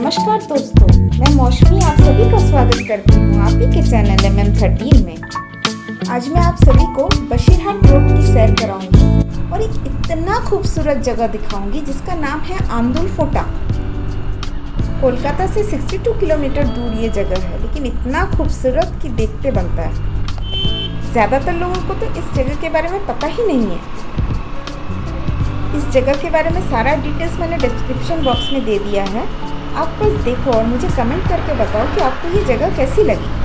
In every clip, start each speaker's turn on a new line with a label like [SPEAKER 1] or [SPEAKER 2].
[SPEAKER 1] नमस्कार दोस्तों, मैं मौशमी आप सभी का स्वागत करती हूँ आप ही के चैनल MM13 में। आज मैं आप सभी को बशीरहाट रोड की सैर कराऊंगी और एक इतना खूबसूरत जगह दिखाऊंगी जिसका नाम है आंदुलफोटा। कोलकाता से 62 किलोमीटर दूर ये जगह है, लेकिन इतना खूबसूरत कि देखते बनता है। ज़्यादातर लोगों को तो इस जगह के बारे में पता ही नहीं है। इस जगह के बारे में सारा डिटेल्स मैंने डिस्क्रिप्शन बॉक्स में दे दिया है, आप बस देखो और मुझे कमेंट करके बताओ कि आपको ये जगह कैसी लगी।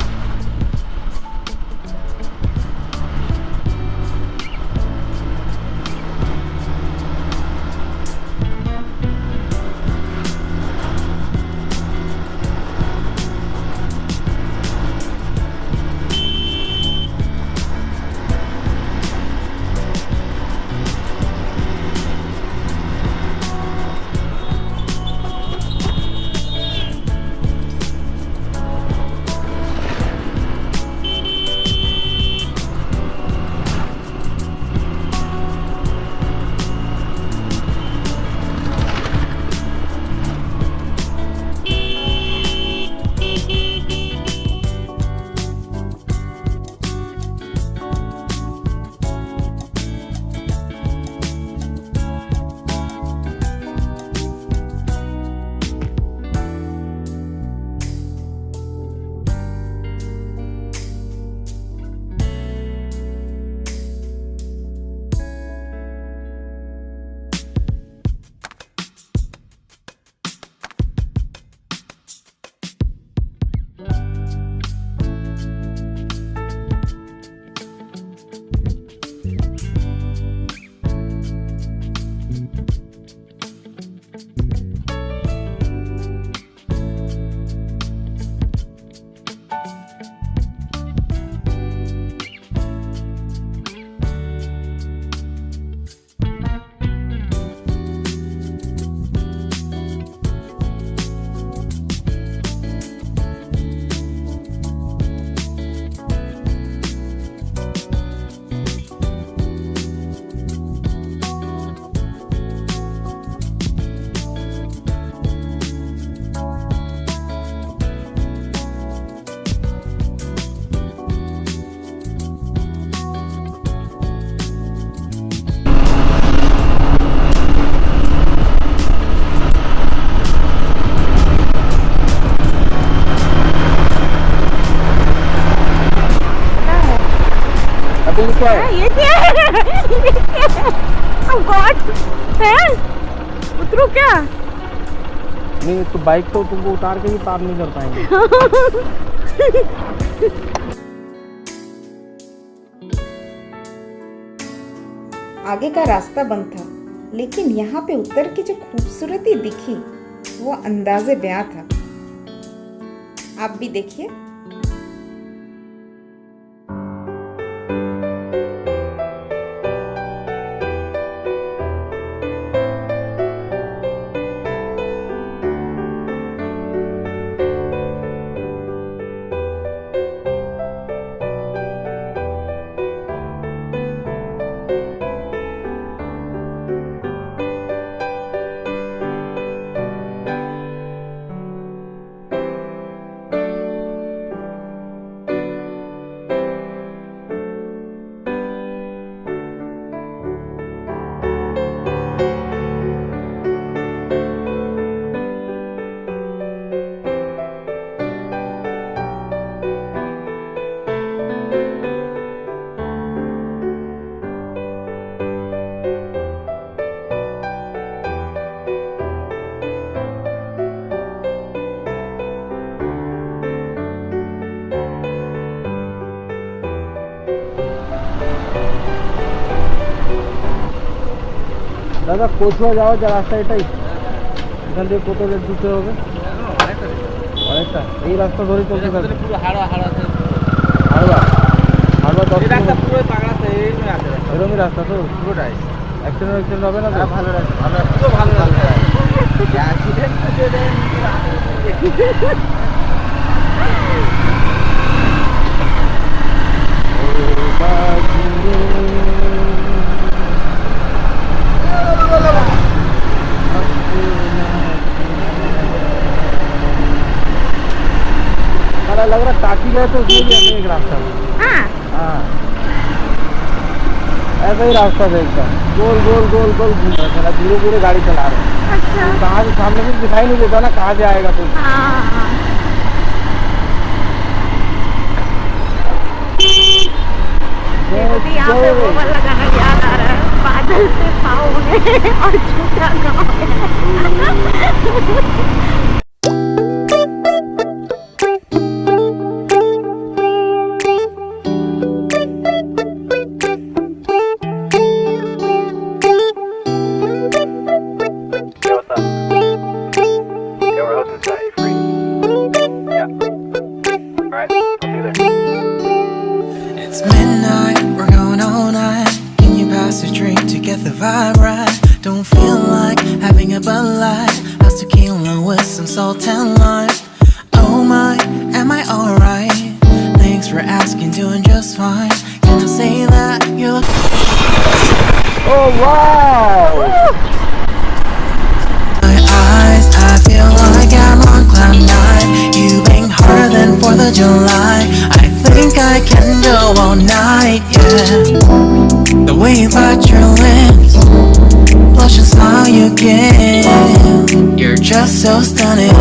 [SPEAKER 2] ये क्या है? Oh God! है? उतरू क्या?
[SPEAKER 3] नहीं तो बाइक तो तुमको उतार के भी पार नहीं कर पाएंगे।
[SPEAKER 1] आगे का रास्ता बंद था, लेकिन यहाँ पे उतर के जो खूबसूरती दिखी वो अंदाज़े बयां था। आप भी देखिए।
[SPEAKER 3] दादा कोचवा যাওয়া যা রাস্তা এটাই এখান থেকে কত রেট দিতে হবে অনেকটা এই রাস্তা ধরে চলতে থাকবে পুরো হাড়া হাড়া হাড়া হাড়া 10 রাস্তা পুরো পাগড়াতে এরকমই রাস্তা তো পুরোটাই অ্যাক্সিডেন্ট হবে না তো ভালো রাস্তা পুরো ভালো রাস্তা অ্যাক্সিডেন্ট তো দেয় गए तो उसमें भी ऐसे एक रास्ता था।
[SPEAKER 2] हाँ
[SPEAKER 3] हाँ ऐसा ही रास्ता था एकदम, गोल गोल गोल गोल घूम रहा था, धीरे धीरे गाड़ी चला रहे हैं।
[SPEAKER 2] अच्छा
[SPEAKER 3] कहाँ से सामने से दिखाई नहीं देता ना कहाँ से आएगा तो।
[SPEAKER 2] हाँ देखो भी यहाँ पे वो वाला गाना याद आ रहा है, बादल से पाँव में और झूठा गाँव है।
[SPEAKER 4] It's midnight, we're going all night. Can you pass a drink to get the vibe right? Don't feel like having a Bud Light. How's tequila with some salt and lime? Oh my, am I alright? Thanks for asking, doing just fine. Can I say that you're looking?
[SPEAKER 3] Oh wow!
[SPEAKER 4] My eyes, I feel like I'm on cloud nine. You bang harder than 4th of July. I think I can go all night, yeah. The way you bite your lips, blush and smile you give, you're just so stunning.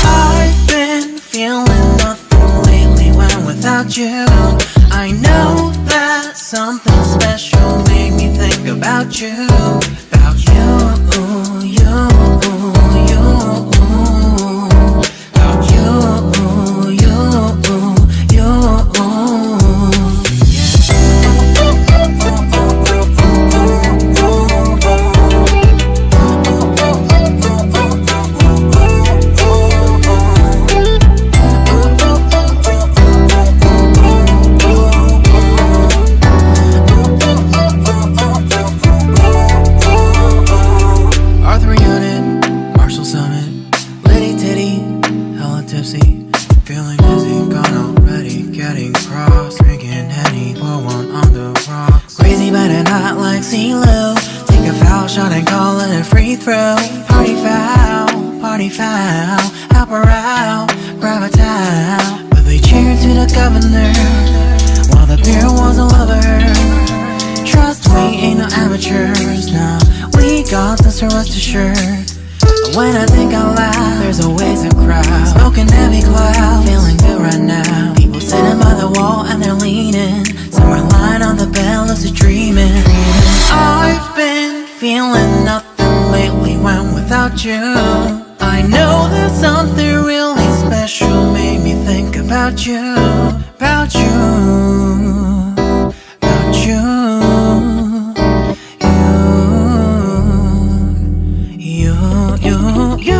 [SPEAKER 4] I've been feeling nothing lately when without you. I know that something special made me think about you, about you, you, you, about you, you, you. Arthur Unit, Marshall Summit, Liddy Titty, hella tipsy, feeling dizzy, gone already, getting cross, drinking Henny, pour one on the rocks. Crazy but not like CeeLo, take a foul shot and call it a free throw. Party foul, help her out, grab a towel. But they cheered to the governor, while the beer was a lover. Trust we ain't no amateurs, nah, we got this, so rest assured. But when I think out loud, there's always a crowd, smoking heavy cloud, feeling good right now. People sitting by the wall and they're leaning, some are lying on the bed, lucid dreaming. I've been feeling nothing lately when without you. I know that something really special made me think about you, about you, about you, you.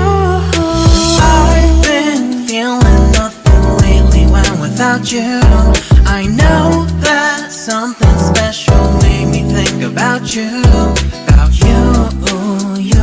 [SPEAKER 4] I've been feeling nothing lately when without you. I know that something special made me think about you, about you, you.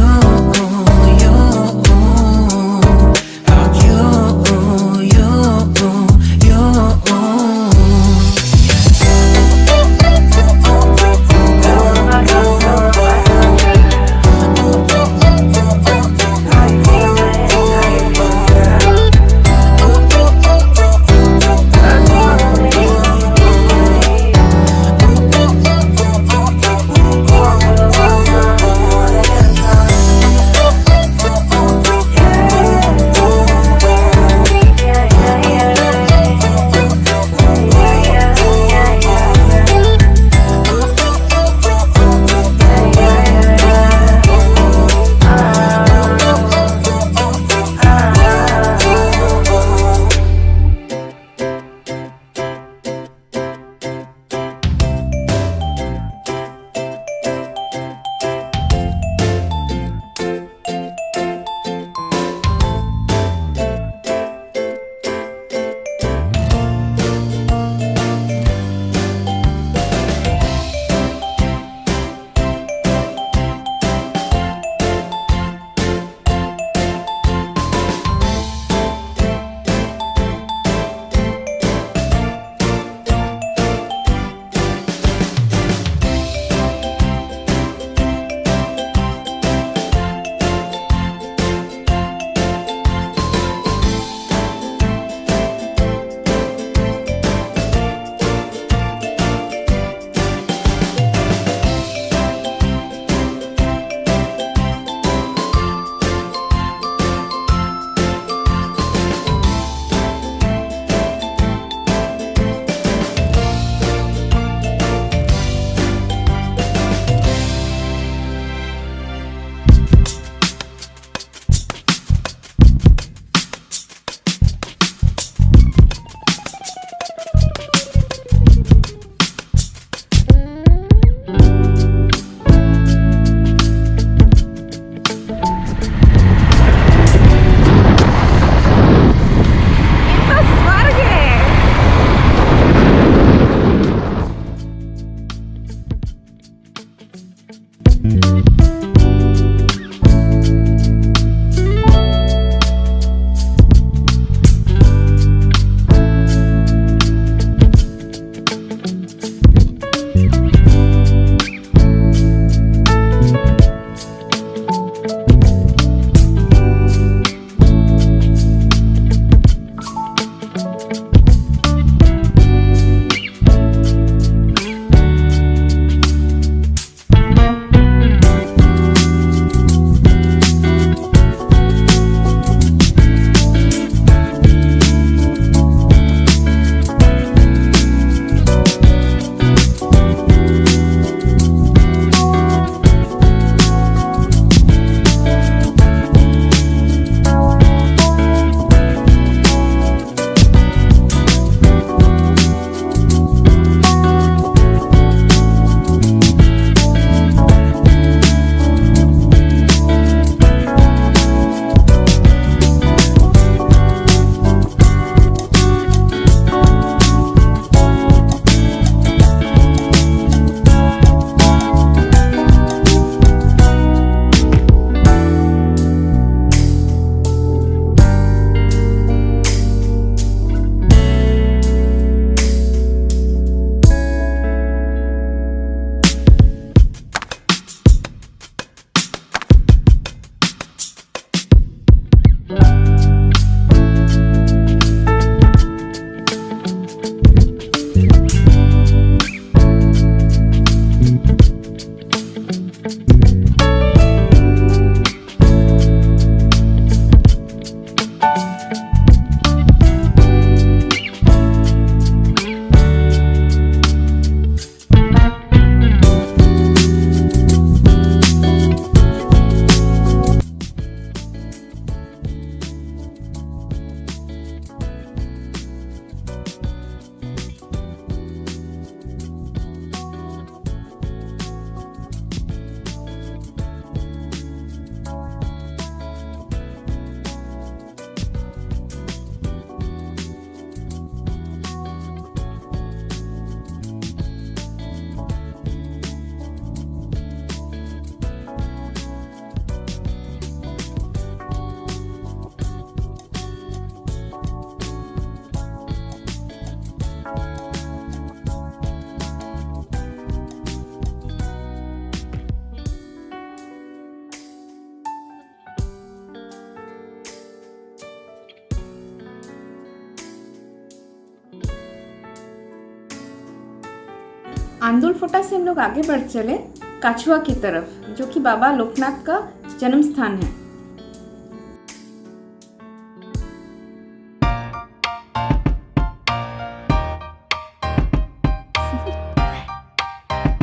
[SPEAKER 1] आंदुलफोटा से हम लोग आगे बढ़ चले कछुआ की तरफ, जो कि बाबा लोकनाथ का जन्म स्थान है।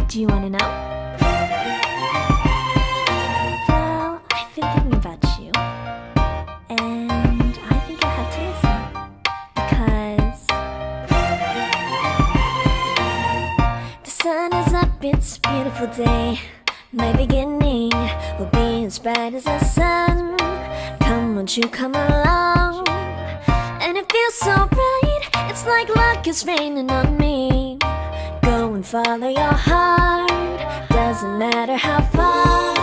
[SPEAKER 2] Do you want to know? Well, I've been thinking about you, and I think you'll have to listen, because the sun is up, it's a beautiful day. My beginning will be as bright as the sun. Come, won't you come along? And it feels so bright, it's like luck is raining on me. Go and follow your heart, doesn't matter how far.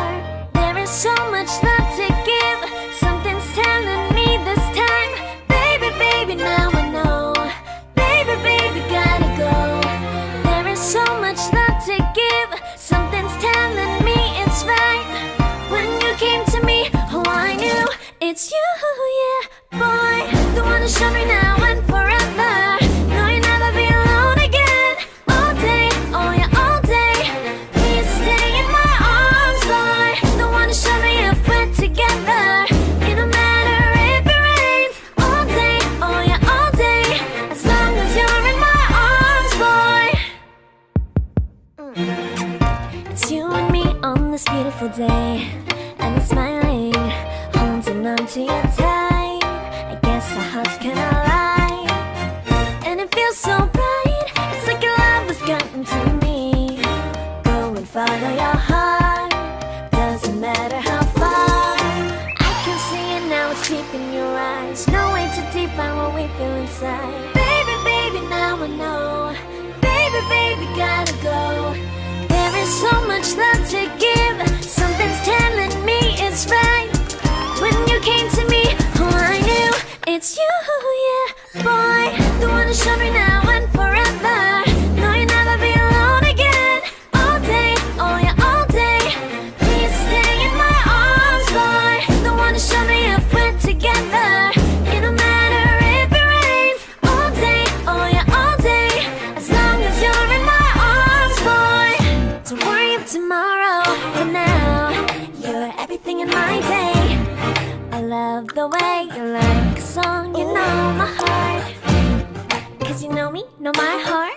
[SPEAKER 2] There is so much love to give, something's telling me this time. Baby, baby, now I know. Baby, baby, gotta go. There is so much love to give, something's telling me it's right. When you came to me, oh I knew it's you, yeah, boy. The one who showed me now and forever. No, you'll never be alone again. All day, oh yeah, all day. Please stay in my arms, boy. The one who showed me if we're together. It don't matter if it rains. All day, oh yeah, all day. As long as you're in my arms, boy. It's you and me on this beautiful day, and it's smiling, holding on to you tight. I guess our hearts can align, and it feels so bright. It's like your love has gotten to me. Go and follow your heart, doesn't matter how far. I can see it now, it's deep in your eyes. No way to define what we feel inside. Baby, baby, now I know. Baby, baby, gotta go. There is so much love to give, something's telling me it's right. When you came to me, oh I knew it's you, yeah, boy. The one who showed me now and forever. No, you'll never be alone again. All day, oh yeah, all day. Please stay in my arms, boy. The one who showed me if we're together. It don't matter if it rains. All day, oh yeah, all day. As long as you're in my arms, boy. Don't worry of tomorrow, for now you're everything in my day. I love the way you like a song, you know my heart. Cause you know me, know my heart.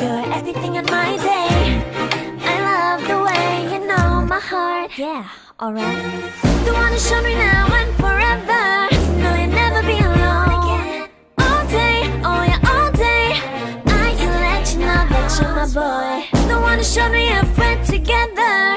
[SPEAKER 2] You're everything in my day. I love the way you know my heart. Yeah, alright. The one who showed me now and forever. No, you'll never be alone again. All day, oh yeah, all day. I can let you know that you're my boy. The one who showed me if we're together.